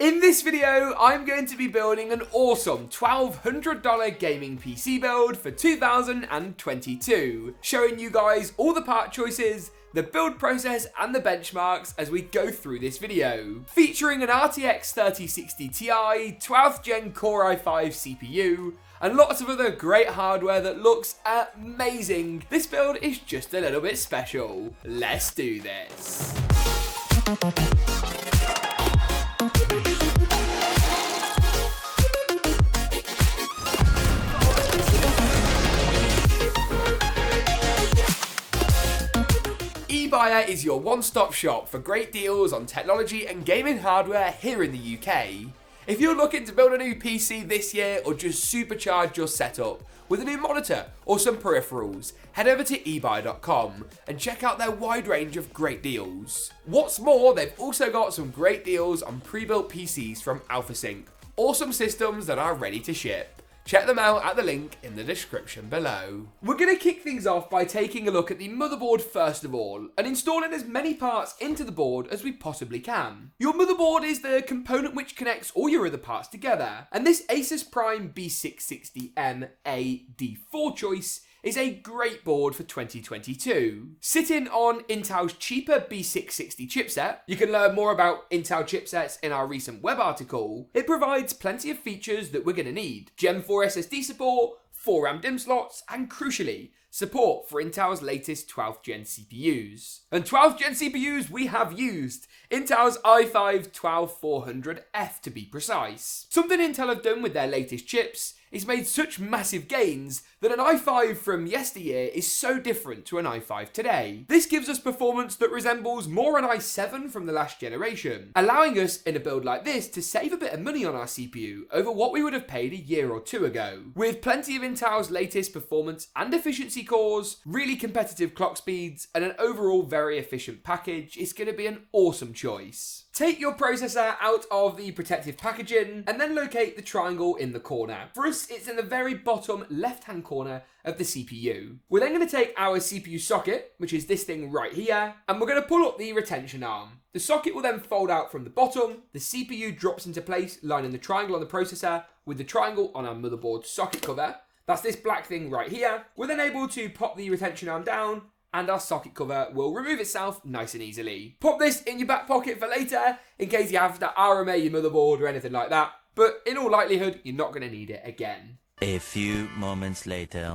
In this video, I'm going to be building an awesome $1,200 gaming PC build for 2022, showing you guys all the part choices, the build process and the benchmarks as we go through this video. Featuring an RTX 3060Ti, 12th gen Core i5 CPU, and lots of other great hardware that looks amazing. This build is just a little bit special. Let's do this. Ebuyer is your one-stop shop for great deals on technology and gaming hardware here in the UK. If you're looking to build a new PC this year or just supercharge your setup with a new monitor or some peripherals, head over to ebuyer.com and check out their wide range of great deals. What's more, they've also got some great deals on pre-built PCs from AlphaSync, awesome systems that are ready to ship. Check them out at the link in the description below. We're going to kick things off by taking a look at the motherboard first of all, and installing as many parts into the board as we possibly can. Your motherboard is the component which connects all your other parts together, and this Asus Prime B660M AD4 choice is a great board for 2022. Sitting on Intel's cheaper B660 chipset, you can learn more about Intel chipsets in our recent web article. It provides plenty of features that we're going to need. Gen 4 SSD support, 4 RAM DIMM slots, and crucially, support for Intel's latest 12th gen CPUs. And 12th gen CPUs we have used, Intel's i5-12400F to be precise. Something Intel have done with their latest chips is made such massive gains that an i5 from yesteryear is so different to an i5 today. This gives us performance that resembles more an i7 from the last generation, allowing us in a build like this to save a bit of money on our CPU over what we would have paid a year or two ago. With plenty of Intel's latest performance and efficiency cores, really competitive clock speeds, and an overall very efficient package, it's going to be an awesome choice. Take your processor out of the protective packaging and then locate the triangle in the corner. For us, it's in the very bottom left-hand corner of the CPU. We're then going to take our CPU socket, which is this thing right here, and we're going to pull up the retention arm. The socket will then fold out from the bottom, the CPU drops into place, lining the triangle on the processor with the triangle on our motherboard socket cover. That's this black thing right here. We're then able to pop the retention arm down, and our socket cover will remove itself nice and easily. Pop this in your back pocket for later, in case you have to RMA your motherboard or anything like that, but in all likelihood, you're not going to need it again. A few moments later.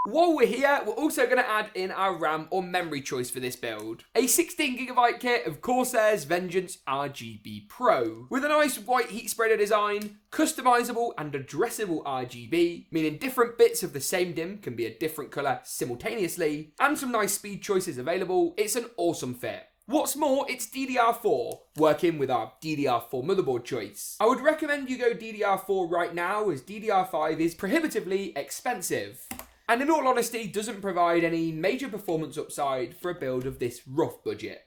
While we're here, we're also going to add in our RAM or memory choice for this build. A 16GB kit of Corsair's Vengeance RGB Pro, with a nice white heat spreader design, customizable and addressable RGB, meaning different bits of the same DIMM can be a different colour simultaneously, and some nice speed choices available. It's an awesome fit. What's more, it's DDR4, working with our DDR4 motherboard choice. I would recommend you go DDR4 right now, as DDR5 is prohibitively expensive, and in all honesty doesn't provide any major performance upside for a build of this rough budget.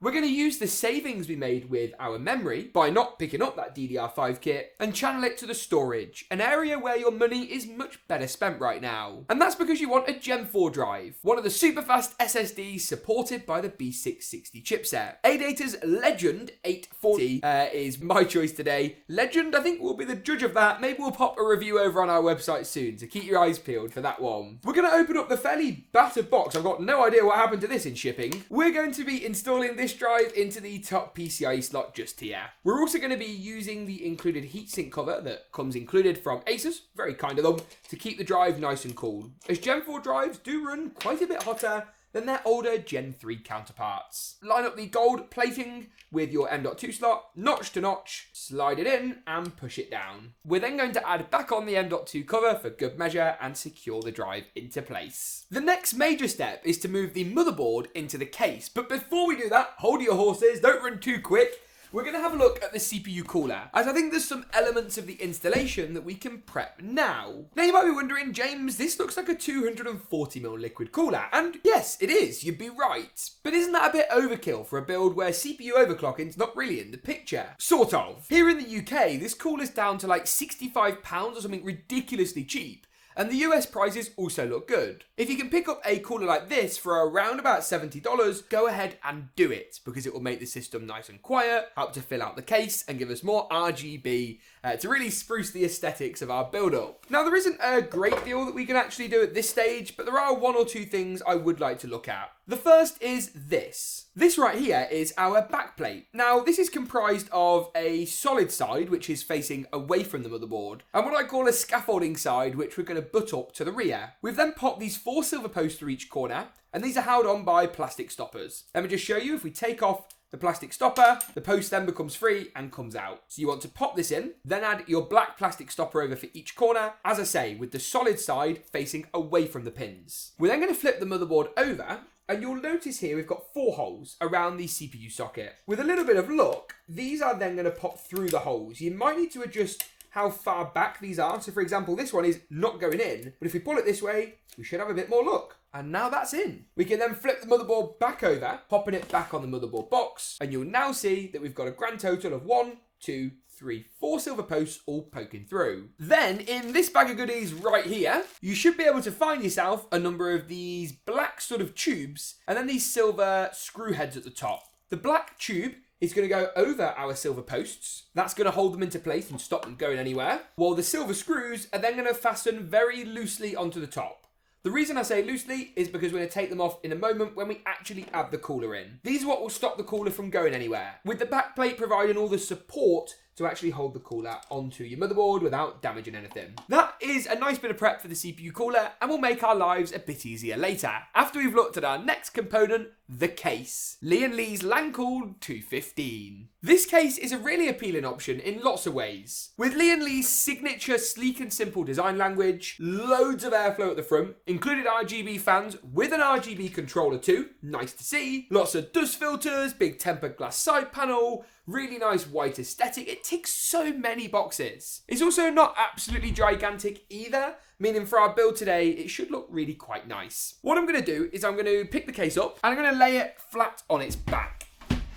We're going to use the savings we made with our memory by not picking up that DDR5 kit and channel it to the storage, an area where your money is much better spent right now. And that's because you want a Gen 4 drive, one of the super fast SSDs supported by the B660 chipset. Adata's Legend 840 is my choice today. Legend, I think, will be the judge of that. Maybe we'll pop a review over on our website soon, so keep your eyes peeled for that one. We're going to open up the fairly battered box. I've got no idea what happened to this in shipping. We're going to be installing this drive into the top PCIe slot just here. We're also going to be using the included heatsink cover that comes included from Asus, very kind of them, to keep the drive nice and cool, as Gen 4 drives do run quite a bit hotter than their older Gen 3 counterparts. Line up the gold plating with your M.2 slot, notch to notch, slide it in and push it down. We're then going to add back on the M.2 cover for good measure and secure the drive into place. The next major step is to move the motherboard into the case, but before we do that, hold your horses, don't run too quick. We're going to have a look at the CPU cooler, as I think there's some elements of the installation that we can prep now. Now you might be wondering, James, this looks like a 240mm liquid cooler, and yes, it is, you'd be right. But isn't that a bit overkill for a build where CPU overclocking's not really in the picture? Sort of. Here in the UK, this cooler's down to like £65 or something ridiculously cheap, And the US prices also look good. If you can pick up a cooler like this for around about $70, go ahead and do it, because it will make the system nice and quiet, help to fill out the case, and give us more RGB to really spruce the aesthetics of our build-up. Now, there isn't a great deal that we can actually do at this stage, but there are one or two things I would like to look at. The first is this. This right here is our backplate. Now, this is comprised of a solid side, which is facing away from the motherboard, and what I call a scaffolding side, which we're going to butt up to the rear. We've then popped these 4 silver posts through each corner, and these are held on by plastic stoppers. Let me just show you. If we take off the plastic stopper, the post then becomes free and comes out. So you want to pop this in, then add your black plastic stopper over for each corner, as I say, with the solid side facing away from the pins. We're then going to flip the motherboard over, and you'll notice here we've got 4 holes around the CPU socket. With a little bit of luck, these are then going to pop through the holes. You might need to adjust how far back these are. So for example, this one is not going in, but if we pull it this way, we should have a bit more luck. And now that's in. We can then flip the motherboard back over, popping it back on the motherboard box, and you'll now see that we've got a grand total of 1, 2, 3, 4 silver posts all poking through. Then in this bag of goodies right here, you should be able to find yourself a number of these black sort of tubes, and then these silver screw heads at the top. The black tube is going to go over our silver posts. That's going to hold them into place and stop them going anywhere. While the silver screws are then going to fasten very loosely onto the top. The reason I say loosely is because we're going to take them off in a moment when we actually add the cooler in. These are what will stop the cooler from going anywhere, with the backplate providing all the support to actually hold the cooler onto your motherboard without damaging anything. That is a nice bit of prep for the CPU cooler and will make our lives a bit easier later. After we've looked at our next component, the case. Lian Li's Lancool 215. This case is a really appealing option in lots of ways. With Lian Li's signature sleek and simple design language, loads of airflow at the front, included RGB fans with an RGB controller too, nice to see, lots of dust filters, big tempered glass side panel, really nice white aesthetic. It ticks so many boxes. It's also not absolutely gigantic either, meaning for our build today, it should look really quite nice. What I'm going to do is I'm going to pick the case up and I'm going to lay it flat on its back.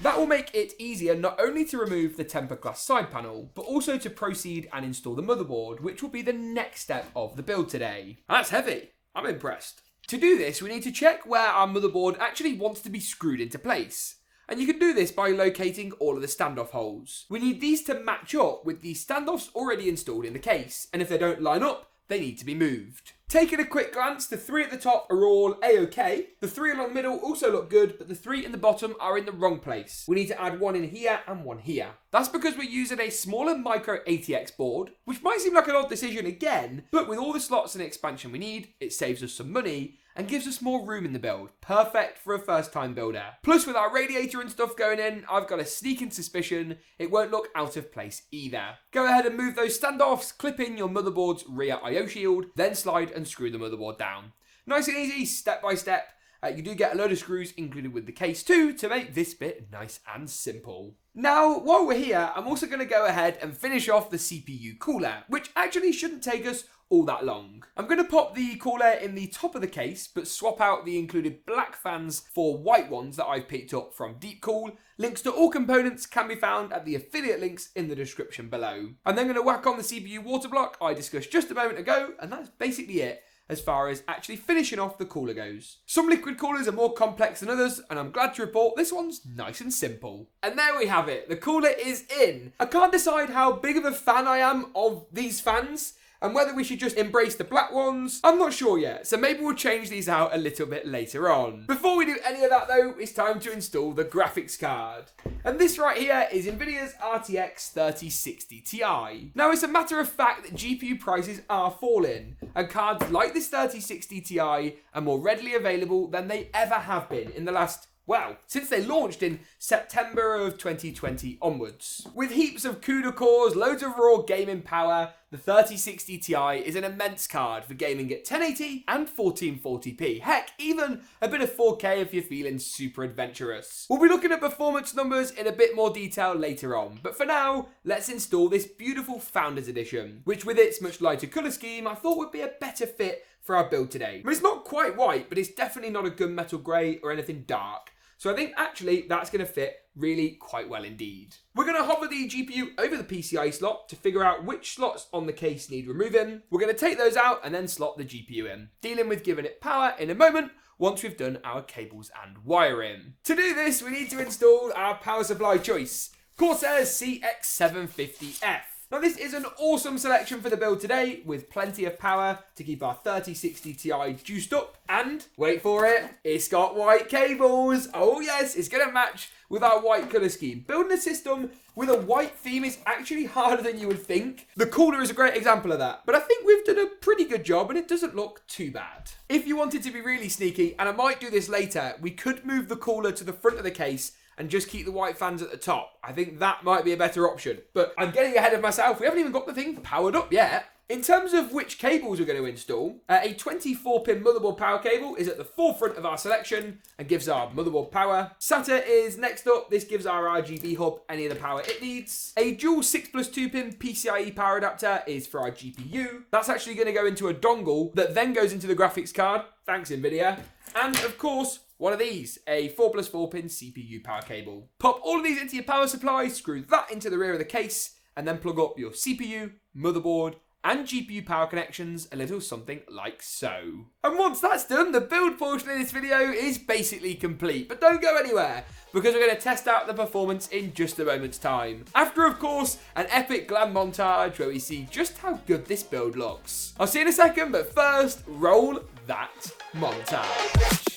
That will make it easier not only to remove the tempered glass side panel, but also to proceed and install the motherboard, which will be the next step of the build today. That's heavy. I'm impressed. To do this, we need to check where our motherboard actually wants to be screwed into place. And you can do this by locating all of the standoff holes. We need these to match up with the standoffs already installed in the case, and if they don't line up, they need to be moved. Taking a quick glance, the 3 at the top are all A-OK. The 3 along the middle also look good, but the 3 in the bottom are in the wrong place. We need to add 1 in here and 1 here. That's because we're using a smaller micro ATX board, which might seem like an odd decision again, but with all the slots and expansion we need, it saves us some money and gives us more room in the build. Perfect for a first-time builder. Plus, with our radiator and stuff going in, I've got a sneaking suspicion it won't look out of place either. Go ahead and move those standoffs, clip in your motherboard's rear I/O shield, then slide and screw the motherboard down. Nice and easy, step by step. You do get a load of screws included with the case too to make this bit nice and simple. Now, while we're here, I'm also going to go ahead and finish off the CPU cooler, which actually shouldn't take us all that long. I'm going to pop the cooler in the top of the case, but swap out the included black fans for white ones that I've picked up from Deepcool. Links to all components can be found at the affiliate links in the description below. I'm then going to whack on the CPU water block I discussed just a moment ago, and that's basically it as far as actually finishing off the cooler goes. Some liquid coolers are more complex than others, and I'm glad to report this one's nice and simple. And there we have it, the cooler is in. I can't decide how big of a fan I am of these fans, and whether we should just embrace the black ones, I'm not sure yet, so maybe we'll change these out a little bit later on. Before we do any of that though, it's time to install the graphics card. And this right here is Nvidia's RTX 3060Ti. Now, it's a matter of fact that GPU prices are falling, and cards like this 3060Ti are more readily available than they ever have been in the last, well, since they launched in September of 2020 onwards. With heaps of CUDA cores, loads of raw gaming power, the 3060Ti is an immense card for gaming at 1080 and 1440p. Heck, even a bit of 4K if you're feeling super adventurous. We'll be looking at performance numbers in a bit more detail later on, but for now, let's install this beautiful Founders Edition, which with its much lighter colour scheme, I thought would be a better fit for our build today. I mean, it's not quite white, but it's definitely not a gunmetal grey or anything dark. So I think actually that's going to fit really quite well indeed. We're going to hover the GPU over the PCIe slot to figure out which slots on the case need removing. We're going to take those out and then slot the GPU in, dealing with giving it power in a moment once we've done our cables and wiring. To do this, we need to install our power supply choice, Corsair CX750F. Now this is an awesome selection for the build today, with plenty of power to keep our 3060 Ti juiced up, and, wait for it, it's got white cables. Oh yes, it's going to match with our white colour scheme. Building a system with a white theme is actually harder than you would think. The cooler is a great example of that, but I think we've done a pretty good job and it doesn't look too bad. If you wanted to be really sneaky, and I might do this later, we could move the cooler to the front of the case and just keep the white fans at the top. I think that might be a better option. But I'm getting ahead of myself. We haven't even got the thing powered up yet. In terms of which cables we're going to install, a 24-pin motherboard power cable is at the forefront of our selection and gives our motherboard power. SATA is next up. This gives our RGB hub any of the power it needs. A dual 6+2-pin PCIe power adapter is for our GPU. That's actually going to go into a dongle that then goes into the graphics card. Thanks, NVIDIA. And of course, one of these, a 4+4-pin CPU power cable. Pop all of these into your power supply, screw that into the rear of the case, and then plug up your CPU, motherboard, and GPU power connections, a little something like so. And once that's done, the build portion of this video is basically complete. But don't go anywhere, because we're going to test out the performance in just a moment's time. After, of course, an epic glam montage where we see just how good this build looks. I'll see you in a second, but first, roll that montage.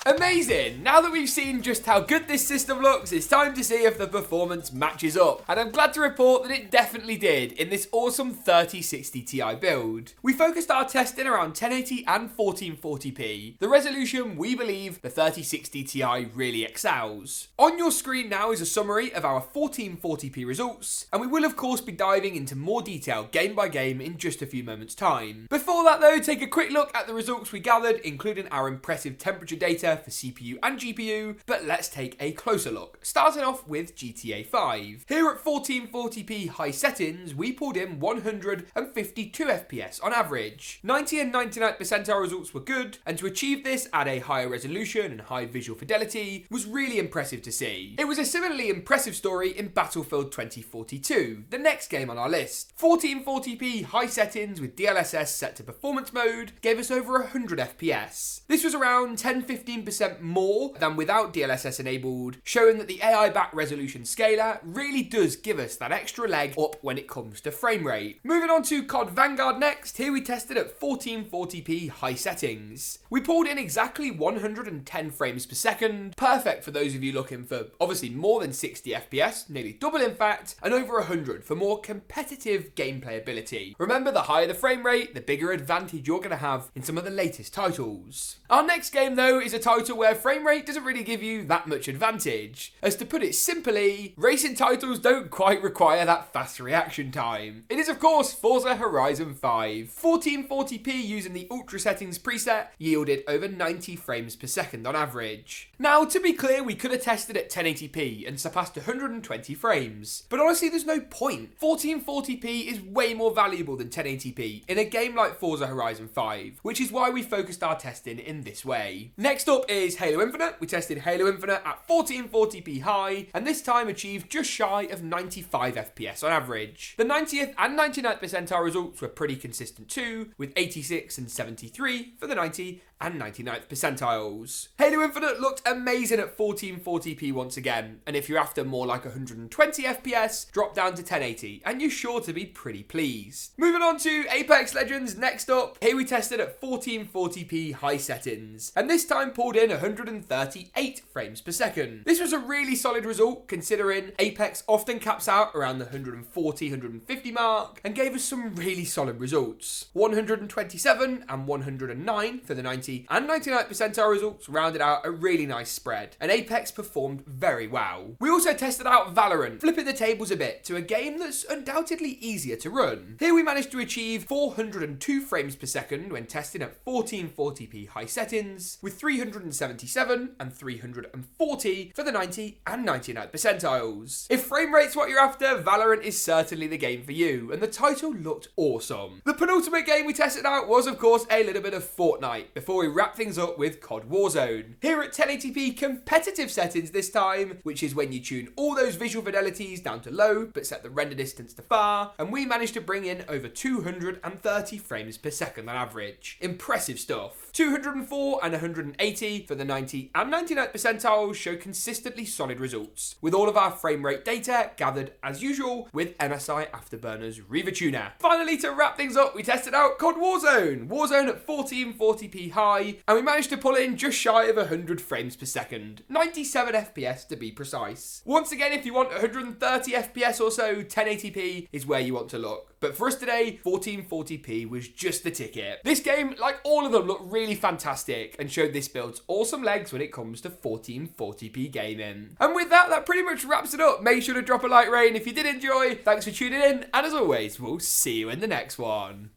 Amazing! Now that we've seen just how good this system looks, it's time to see if the performance matches up. And I'm glad to report that it definitely did in this awesome 3060 Ti build. We focused our testing around 1080 and 1440p, the resolution we believe the 3060 Ti really excels. On your screen now is a summary of our 1440p results, and we will of course be diving into more detail game by game in just a few moments' time. Before that though, take a quick look at the results we gathered, including our impressive temperature data for CPU and GPU, but let's take a closer look, starting off with GTA 5. Here at 1440p high settings, we pulled in 152 FPS on average. 90 and 99th percentile results were good, and to achieve this at a higher resolution and high visual fidelity was really impressive to see. It was a similarly impressive story in Battlefield 2042, the next game on our list. 1440p high settings with DLSS set to performance mode gave us over 100 FPS. This was around 10-15% more than without DLSS enabled, showing that the AI-backed resolution scaler really does give us that extra leg up when it comes to frame rate. Moving on to COD Vanguard next, here we tested at 1440p high settings. We pulled in exactly 110 frames per second, perfect for those of you looking for obviously more than 60 FPS, nearly double in fact, and over 100 for more competitive gameplay ability. Remember, the higher the frame rate, the bigger advantage you're going to have in some of the latest titles. Our next game though is a title where frame rate doesn't really give you that much advantage. As to put it simply, racing titles don't quite require that fast reaction time. It is of course Forza Horizon 5. 1440p using the ultra settings preset yielded over 90 frames per second on average. Now to be clear, we could have tested at 1080p and surpassed 120 frames, but honestly there's no point. 1440p is way more valuable than 1080p in a game like Forza Horizon 5, which is why we focused our testing in this way. Next up is Halo Infinite. We tested Halo Infinite at 1440p high, and this time achieved just shy of 95 FPS on average. The 90th and 99th percentile results were pretty consistent too, with 86 and 73 for the 90 and 99th percentiles. Halo Infinite looked amazing at 1440p once again, and if you're after more like 120 FPS, drop down to 1080, and you're sure to be pretty pleased. Moving on to Apex Legends next up, here we tested at 1440p high settings, and this time pulled in 138 frames per second. This was a really solid result considering Apex often caps out around the 140-150 mark and gave us some really solid results. 127 and 109 for the 90 and 99th percentile results rounded out a really nice spread, and Apex performed very well. We also tested out Valorant, flipping the tables a bit to a game that's undoubtedly easier to run. Here we managed to achieve 402 frames per second when testing at 1440p high settings, with 377 and 340 for the 90 and 99th percentiles. If frame rate's what you're after, Valorant is certainly the game for you, and the title looked awesome. The penultimate game we tested out was of course a little bit of Fortnite, before we wrap things up with COD Warzone. Here at 1080p competitive settings this time, which is when you tune all those visual fidelities down to low, but set the render distance to far, and we managed to bring in over 230 frames per second on average. Impressive stuff. 204 and 180 for the 90 and 99th percentiles show consistently solid results, with all of our frame rate data gathered as usual with MSI Afterburner's Reaver Tuner. Finally, to wrap things up, we tested out COD Warzone. Warzone at 1440p high, and we managed to pull in just shy of 100 frames per second. 97 FPS to be precise. Once again, if you want 130 FPS or so, 1080p is where you want to look. But for us today, 1440p was just the ticket. This game, like all of them, looked really fantastic and showed this build's awesome legs when it comes to 1440p gaming. And with that, that pretty much wraps it up. Make sure to drop a like rating if you did enjoy. Thanks for tuning in, and as always, we'll see you in the next one.